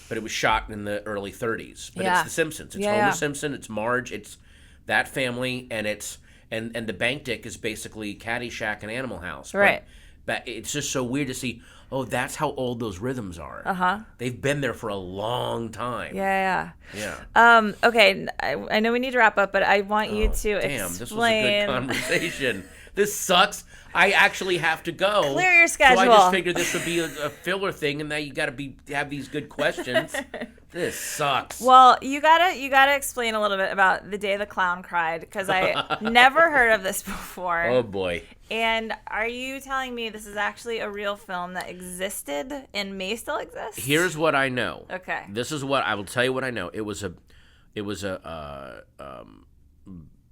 But it was shot in the early 30s. But it's The Simpsons. It's Homer Simpson. It's Marge. It's that family, and and the bank dick is basically Caddyshack and Animal House. Right. But it's just so weird to see. Oh, that's how old those rhythms are. They've been there for a long time. Yeah. Okay, I know we need to wrap up, but I want you to explain. This was a good conversation. This sucks. I actually have to go. Clear your schedule. So I just figured this would be a filler thing, and now you got to have these good questions. This sucks. Well, you gotta explain a little bit about The Day the Clown Cried, because I never heard of this before. Oh boy. And are you telling me this is actually a real film that existed and may still exist? Here's what I know. Okay. This is what I will tell you. What I know. It was a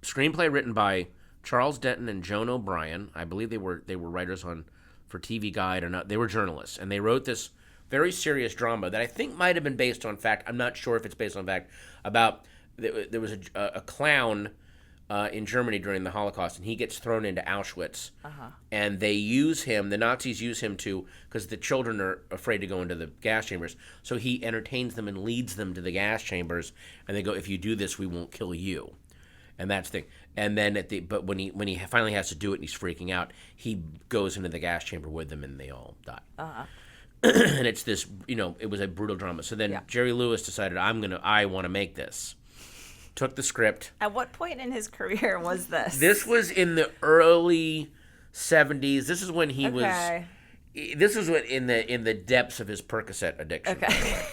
screenplay written by Charles Denton and Joan O'Brien. I believe they were writers for TV Guide or not. They were journalists, and they wrote this very serious drama that I think might have been based on fact. I'm not sure if it's based on fact. About there was a clown in Germany during the Holocaust, and he gets thrown into Auschwitz, and they use him. The Nazis use him because the children are afraid to go into the gas chambers. So he entertains them and leads them to the gas chambers, and they go, "If you do this, we won't kill you." And that's the thing. And then but when he finally has to do it and he's freaking out, he goes into the gas chamber with them, and they all die. And it's this, it was a brutal drama. So then Jerry Lewis decided, I want to make this. Took the script. At what point in his career was this? This was in the early 70s. This is when he was. This is what in the depths of his Percocet addiction. Okay.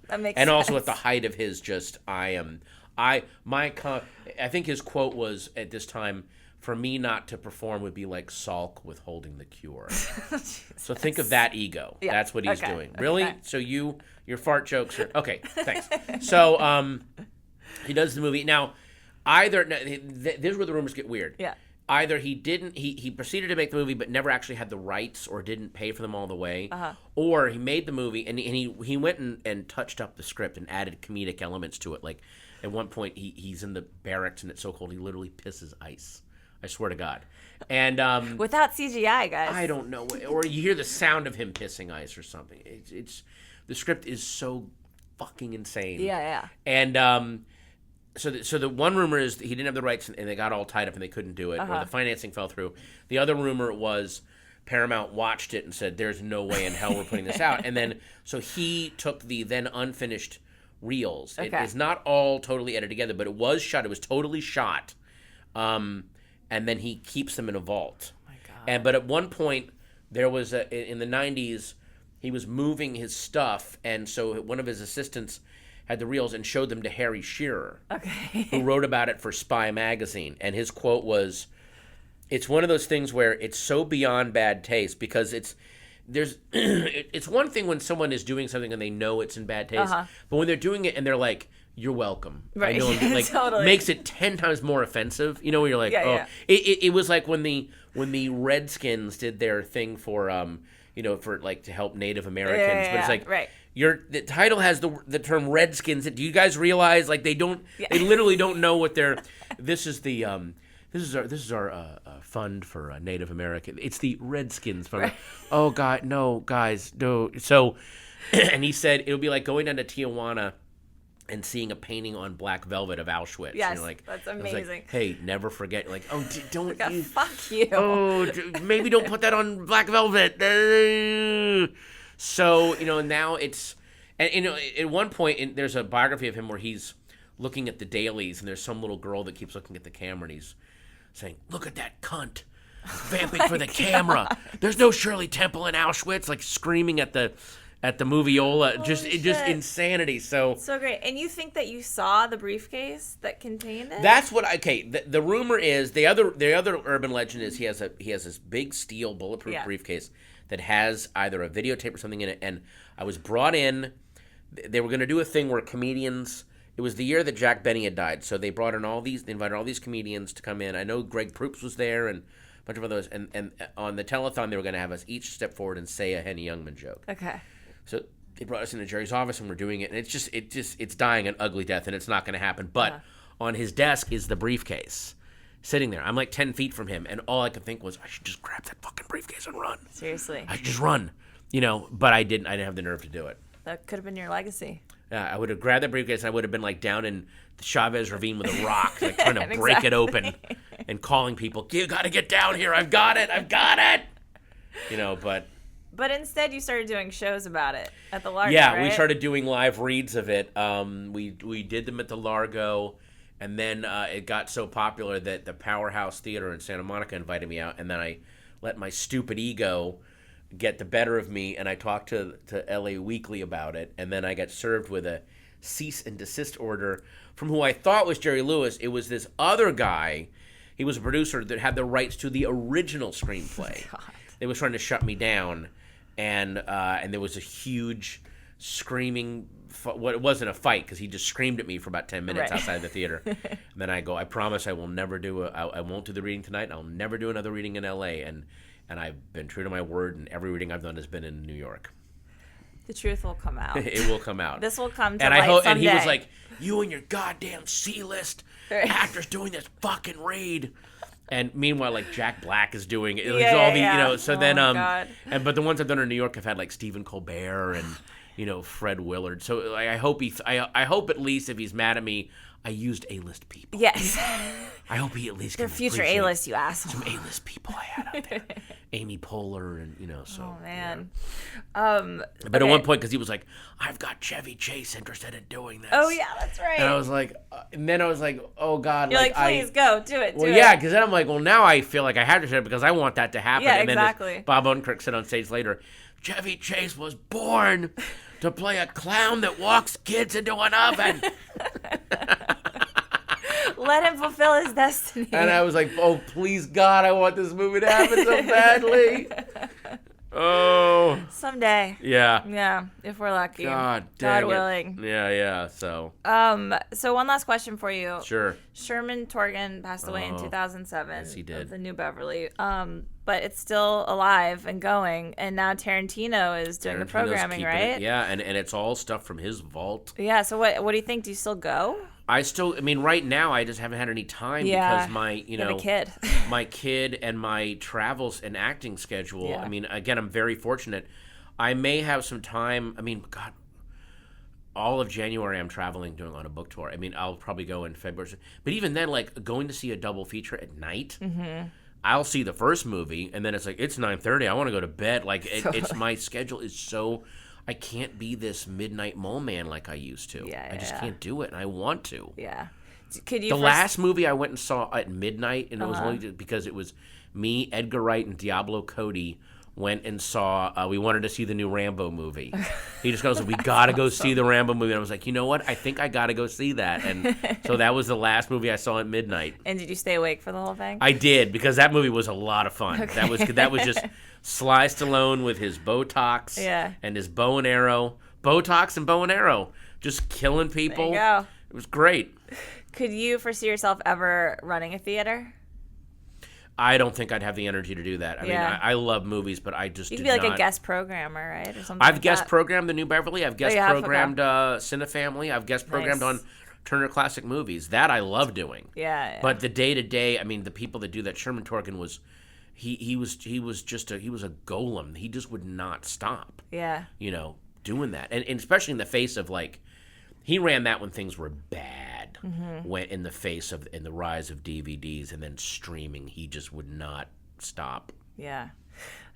That makes sense. And also at the height of his I think his quote was at this time, "For me not to perform would be like Salk withholding the cure." So think of that ego. Yeah. That's what he's doing. Really? Okay. So your fart jokes are okay. Thanks. So he does the movie now. This is where the rumors get weird. Yeah. Either he proceeded to make the movie but never actually had the rights or didn't pay for them all the way, or he made the movie and he went and touched up the script and added comedic elements to it. Like at one point he's in the barracks and it's so cold he literally pisses ice. I swear to God. And without CGI, guys. I don't know, or you hear the sound of him pissing ice or something. It's the script is so fucking insane. Yeah. And So the one rumor is that he didn't have the rights and they got all tied up and they couldn't do it, or the financing fell through. The other rumor was Paramount watched it and said, "There's no way in hell we're putting this out." And then so he took the then unfinished reels. Okay. It is not all totally edited together, but it was shot. It was totally shot. And then he keeps them in a vault. Oh my God. But at one point, there was in the 90s, he was moving his stuff, and so one of his assistants had the reels and showed them to Harry Shearer, Okay. who wrote about it for Spy magazine. And his quote was, "It's one of those things where it's so beyond bad taste because it's one thing when someone is doing something and they know it's in bad taste, but when they're doing it and they're like, 'You're welcome,' Right. I know, like Totally. makes it 10 times more offensive. You know, where you're like, Yeah, oh, yeah. It was like when the Redskins did their thing for for like to help Native Americans, but it's like right. the title has the term Redskins. Do you guys realize like they literally don't know what they're. This is our fund for Native American. It's the Redskins fund. Right. Oh God, no, guys, no. So, and he said it'll be like going down to Tijuana and seeing a painting on black velvet of Auschwitz. Yes, and you're like, that's I was like, amazing. hey, never forget. You're like, oh, don't. Like, fuck you. Oh, maybe don't put that on black velvet. So now it's, and at one point there's a biography of him where he's looking at the dailies and there's some little girl that keeps looking at the camera and he's saying, "Look at that cunt, vamping for the camera. There's no Shirley Temple in Auschwitz," like screaming at the moviola, just insanity. So great. And you think that you saw the briefcase that contained it? that's what. Okay, the rumor is the other urban legend is he has this big steel bulletproof briefcase that has either a videotape or something in it. And I was brought in. They were going to do a thing where comedians. It was the year that Jack Benny had died, so they brought in they invited all these comedians to come in. I know Greg Proops was there and a bunch of others. And on the telethon, they were going to have us each step forward and say a Henny Youngman joke. Okay. So they brought us into Jerry's office and we're doing it, and it's dying an ugly death, and it's not going to happen. But on his desk is the briefcase sitting there. I'm like 10 feet from him, and all I could think was, I should just grab that fucking briefcase and run. Seriously. I should just run, but I didn't have the nerve to do it. That could have been your legacy. I would have grabbed that briefcase, and I would have been like down in the Chavez Ravine with a rock, like trying to break it open and calling people, "You got to get down here. I've got it. But... But instead, you started doing shows about it at the Largo, Yeah, right? we started doing live reads of it. We did them at the Largo, and then it got so popular that the Powerhouse Theater in Santa Monica invited me out, and then I let my stupid ego get the better of me, and I talked to LA Weekly about it, and then I got served with a cease and desist order from who I thought was Jerry Lewis. It was this other guy. He was a producer that had the rights to the original screenplay. God. They was trying to shut me down. And there was a huge screaming. It wasn't a fight because he just screamed at me for about 10 minutes outside the theater. And then I go, "I promise I will never I won't do the reading tonight. I'll never do another reading in L.A." And I've been true to my word, and every reading I've done has been in New York. The truth will come out. It will come out. This will come to and light someday. And he was like, "You and your goddamn C-list actors doing this fucking raid." And meanwhile, like Jack Black is doing it. All the So then God. but the ones I've done in New York have had like Stephen Colbert and Fred Willard. So like, I hope I hope at least if he's mad at me, I used A-list people. Yes. I hope he at least Your can future appreciate A-list, you asshole. some A-list people I had out there. Amy Poehler and so. Oh man. But at one point, because he was like, "I've got Chevy Chase interested in doing this." Oh yeah, that's right. And I was like, "Oh God!" You're like, "Please go, do it." Well, yeah, because then I'm like, well, now I feel like I have to say it because I want that to happen. Yeah, and then exactly. Bob Odenkirk said on stage later, "Chevy Chase was born to play a clown that walks kids into an oven." Let him fulfill his destiny. And I was like, "Oh, please God, I want this movie to happen so badly." Oh. Someday. Yeah. Yeah, if we're lucky. God dang God it. willing. Yeah. So. So one last question for you. Sure. Sherman Torgan passed away in 2007. Yes, he did. Of the New Beverly. But it's still alive and going, and now Tarantino is doing the Tarantino's programming, keeping right? it. Yeah, and it's all stuff from his vault. Yeah. So what do you think? Do you still go? I mean, right now I just haven't had any time because my, You have a kid. my kid and my travels and acting schedule. Yeah. I mean, again, I'm very fortunate. I may have some time. I mean, God, all of January I'm traveling doing on a book tour. I mean, I'll probably go in February. But even then, like going to see a double feature at night, I'll see the first movie and then it's like, it's 9:30. I want to go to bed. Like it's my schedule is so, I can't be this midnight mole man like I used to. Yeah, I just yeah. can't do it, and I want to. Yeah. Could you The last movie I went and saw at midnight, and it was only because it was me, Edgar Wright, and Diablo Cody went and saw. We wanted to see the new Rambo movie. He just goes, "We gotta go see the Rambo movie." And I was like, you know what? I think I gotta go see that. And so that was the last movie I saw at midnight. And did you stay awake for the whole thing? I did, because that movie was a lot of fun. Okay. That was just Sly Stallone with his Botox and his bow and arrow. Botox and bow and arrow. Just killing people. There you go. It was great. Could you foresee yourself ever running a theater? I don't think I'd have the energy to do that. I mean, Yeah. I love movies, but I just You do could be like not. a guest programmer, right? Or something I've like guest that. programmed the New Beverly. I've guest you have? programmed Cinefamily. I've guest programmed Nice. on Turner Classic Movies. That I love doing. Yeah. But the day to day, I mean, the people that do that, Sherman Torkin was, he was a golem. He just would not stop. Yeah. You know, doing that, and especially in the face of like, he ran that when things were bad. Went in the rise of DVDs and then streaming. He just would not stop. Yeah.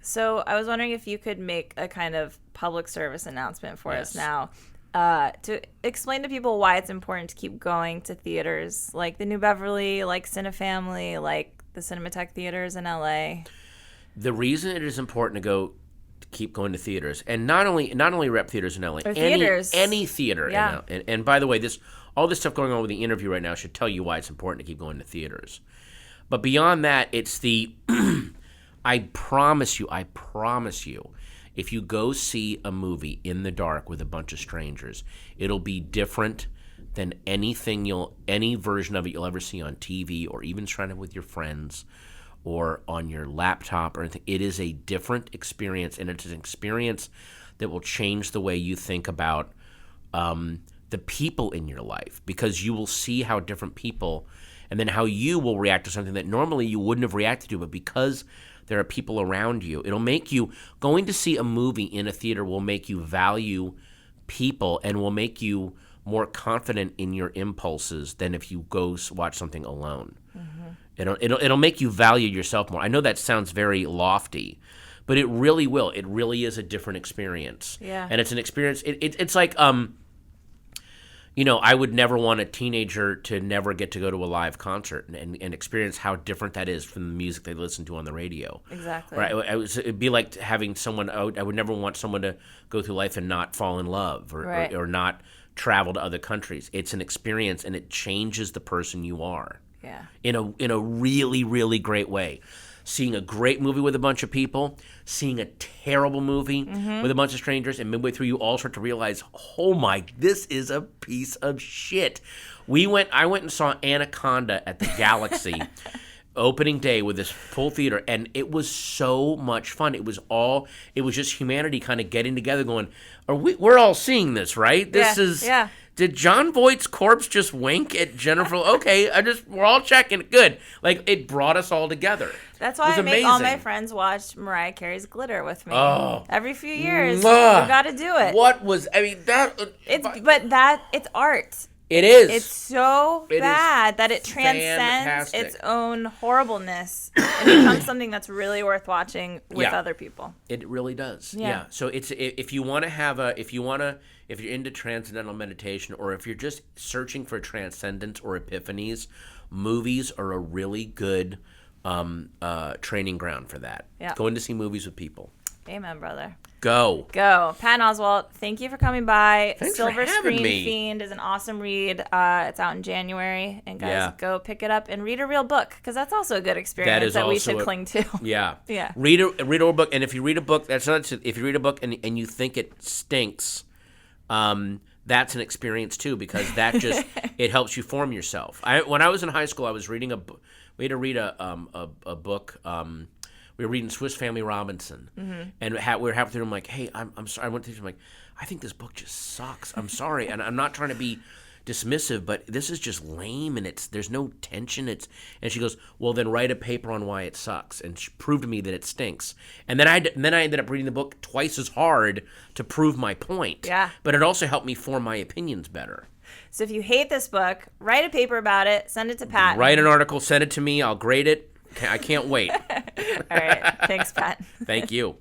So I was wondering if you could make a kind of public service announcement for us now to explain to people why it's important to keep going to theaters like the New Beverly, like Cinefamily, like the Cinematheque theaters in LA. The reason it is important to keep going to theaters, and not only rep theaters in LA, Or theaters. any theater. Yeah. And by the way, all this stuff going on with the interview right now should tell you why it's important to keep going to theaters. But beyond that, it's the I promise you, if you go see a movie in the dark with a bunch of strangers, it'll be different than any version of it you'll ever see on TV or even trying it with your friends or on your laptop or anything. It is a different experience, and it's an experience that will change the way you think about the people in your life, because you will see how different people, and then how you will react to something that normally you wouldn't have reacted to, but because there are people around you, it'll make you, going to see a movie in a theater will make you value people and will make you more confident in your impulses than if you go watch something alone. It'll make you value yourself more. I know that sounds very lofty, but it really will. It really is a different experience. Yeah. And it's an experience. It's like, you know, I would never want a teenager to never get to go to a live concert and experience how different that is from the music they listen to on the radio. Exactly. Right? It'd be like having someone. I would never want someone to go through life and not fall in love or not travel to other countries. It's an experience, and it changes the person you are. Yeah. In a really, really great way. Seeing a great movie with a bunch of people, seeing a terrible movie with a bunch of strangers, and midway through you all start to realize, oh my, this is a piece of shit. I went and saw Anaconda at the Galaxy opening day with this full theater, and it was so much fun. It was just humanity kind of getting together going, we're all seeing this, right? Did John Voight's corpse just wink at Jennifer? Okay, we're all checking. Good. Like, it brought us all together. That's why I make all my friends watch Mariah Carey's Glitter with me. Oh. Every few years. You got to do it. It's art. It is. It's so bad that it transcends its own horribleness and becomes something that's really worth watching with other people. It really does. Yeah. So if you're into transcendental meditation, or if you're just searching for transcendence or epiphanies, movies are a really good training ground for that. Yeah. Going to see movies with people. Amen, brother. Go. Patton Oswalt, thank you for coming by. Thanks Silver for having Screen me. Fiend is an awesome read. It's out in January. And guys, go pick it up and read a real book, because that's also a good experience that we should cling to. Yeah. Yeah. Read a book, and if you read a book, if you read a book and you think it stinks, that's an experience too, because that just it helps you form yourself. When I was in high school, I was reading we had to read a book. We were reading Swiss Family Robinson, and we were halfway through. I'm like, "Hey, I'm sorry." I went through. I'm like, "I think this book just sucks. I'm sorry," and I'm not trying to be dismissive, but this is just lame, and there's no tension. And she goes, "Well, then write a paper on why it sucks," and she proved to me that it stinks. And then I ended up reading the book twice as hard to prove my point. Yeah. But it also helped me form my opinions better. So if you hate this book, write a paper about it, send it to Pat. Write an article, send it to me. I'll grade it. I can't wait. All right. Thanks, Pat. Thank you.